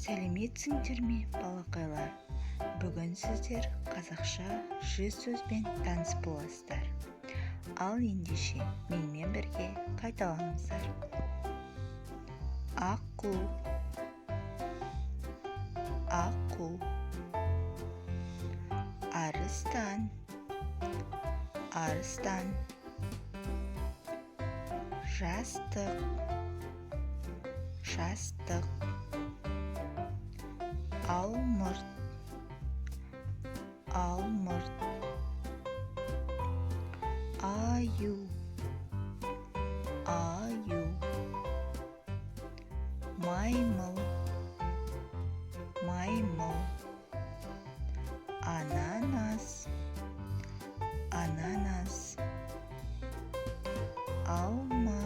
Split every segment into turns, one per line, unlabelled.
Сәлеметсіңдер ме, балақайлар? Бүгін сіздер қазақша 100 сөзбен таныс боласыздар. Ал ендеше менімен бірге қайталаңыздар. Аққу, аққу. Арыстан, арыстан. Жастық, жастық. Алмұрт, алмұрт. Аю, аю. Маймыл, маймыл. Ананас, ананас. Алма,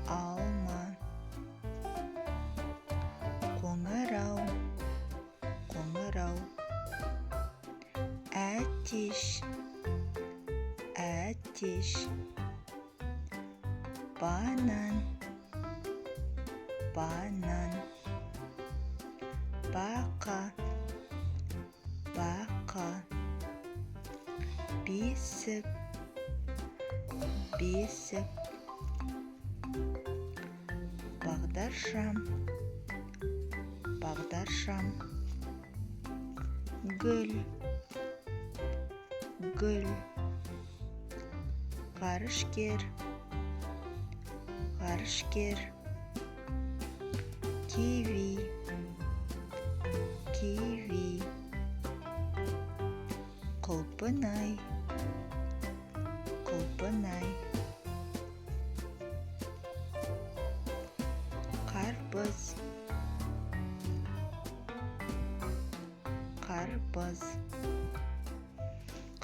алма. Қоңырау, қоңырау. Әтеш, әтеш. Банан, банан. Бақа, бақа. Бесік, бесік. Бағдаршам, бағдаршам. Гүл, гүл. Ғарышкер, ғарышкер. Киви, киви. Құлпынай, құлпынай. Қарбыз, қарбыз.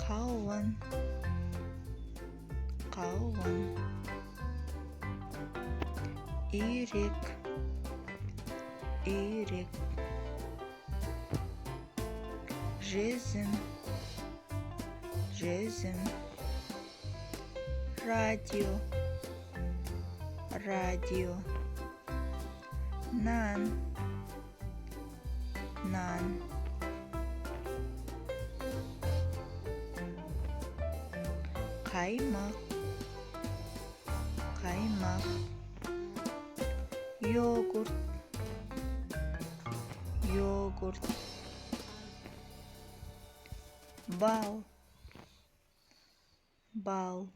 Қауын, қауын. Үйрек, үйрек. Жүзім, жүзім. Радио, радио. Нан, нан. Қаймақ, қаймақ. Йогурт, йогурт. Бал, бал.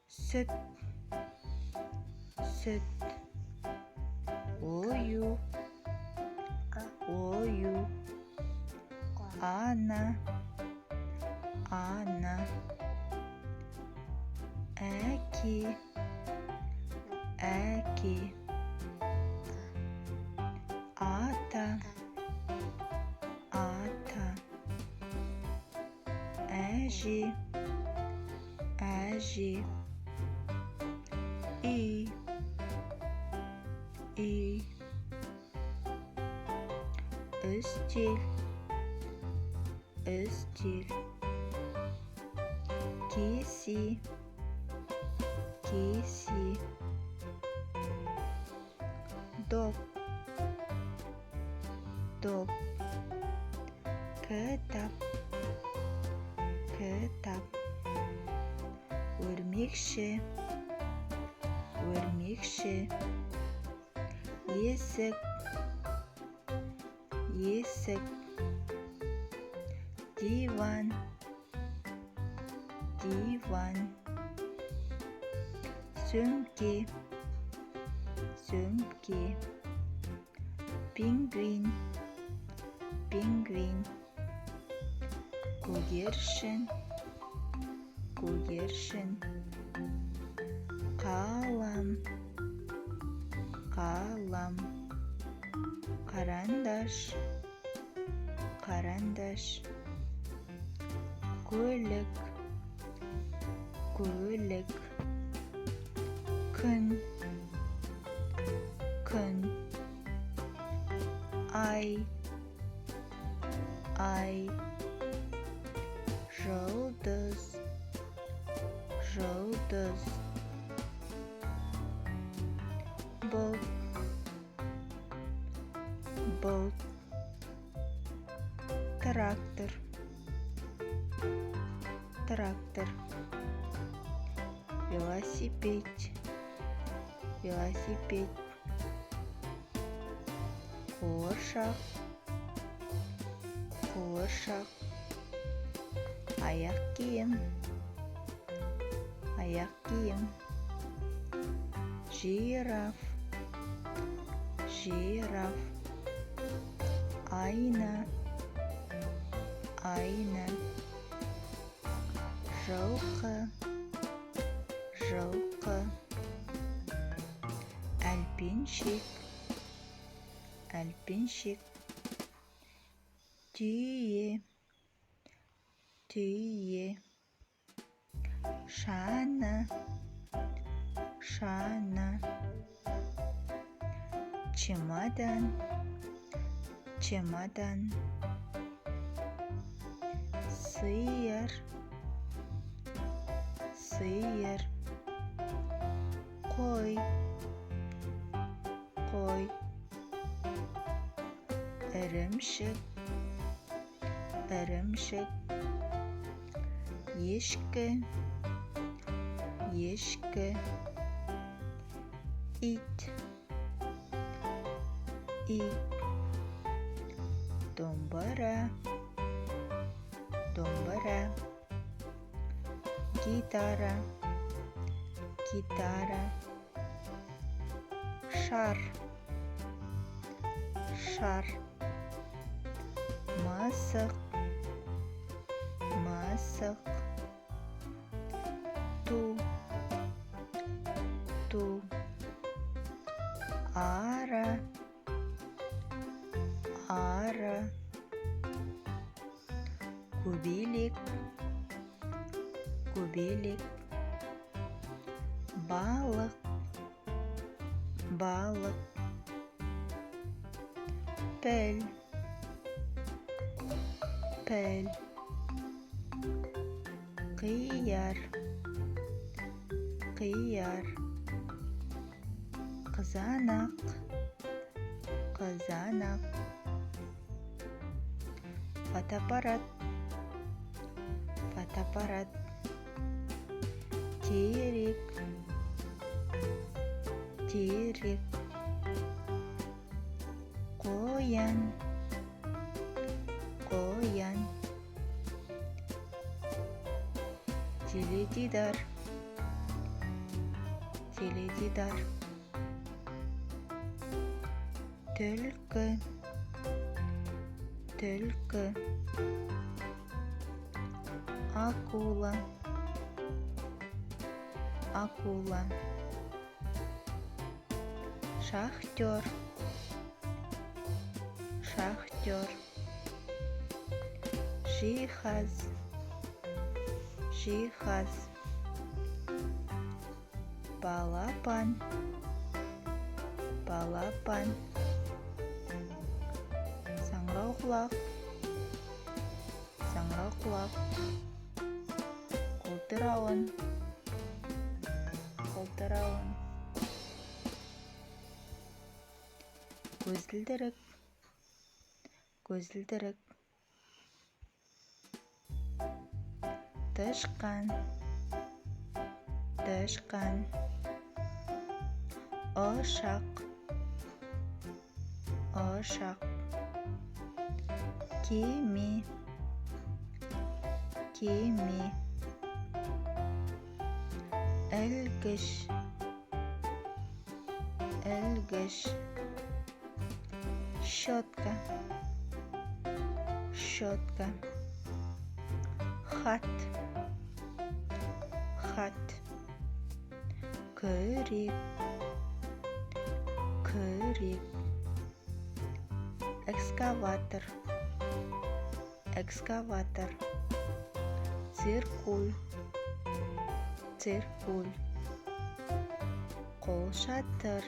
Сүт, сүт. Ою, ою. Ана, ана. Әке, әке. Ата, ата. Әже, әже. Үй, үй. Үстел, үстел. Кесе, кесе. Доп, доп. Кітап, кітап. Өрмекші, өрмекші. Есік, есік. Диван, диван. Сөмке, сөмке. Пингвин, пингвин. Көгершін, көгершін. Қалам, қалам. Қарандаш, қарандаш. Көлік, көлік. Күн, күн. Ай, ай. Жұлдыз, жұлдыз. Бұл, boat, трактор, трактор, велосипед, велосипед, қуыршақ, қуыршақ, аяқ киім, аяқ киім, жираф, жираф, айна, айна, жылқы, жылқы, әлпеншек, әлпеншек, түйе, түйе, шана, шана, чемодан, чемодан, сиыр, сиыр, қой, қой, ірімшік, ірімшік, ешкі, ешкі, ит, ит, домбыра, домбыра, гитара, гитара, шар, шар, мысық, мысық, ту, ту, ара, ара, көбелек, көбелек, балық, балық, піл, піл, қияр, қияр, қызанақ, қызанақ, фотоаппарат, фотоаппарат, терек, терек, қоян, қоян, теледидар, теледидар, түлкі, түлкі, акула, акула, шахтер, шахтер, жиһаз, жиһаз, балапан, балапан, саңырауқұлақ, саңырауқұлақ, қолтырауын, қолтырауын, көзілдірік, көзілдірік, тышқан, тышқан, ұшақ, ұшақ, кеме, кеме, ілгіш, ілгіш, щетка, щетка, хат, хат, күрек, күрек, экскаватор, экскаватор, циркуль, циркуль, қолшатыр,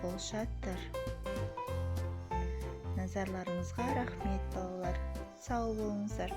қолшатыр. Назарларыңызға рахмет балалар. Сау болыңыздар.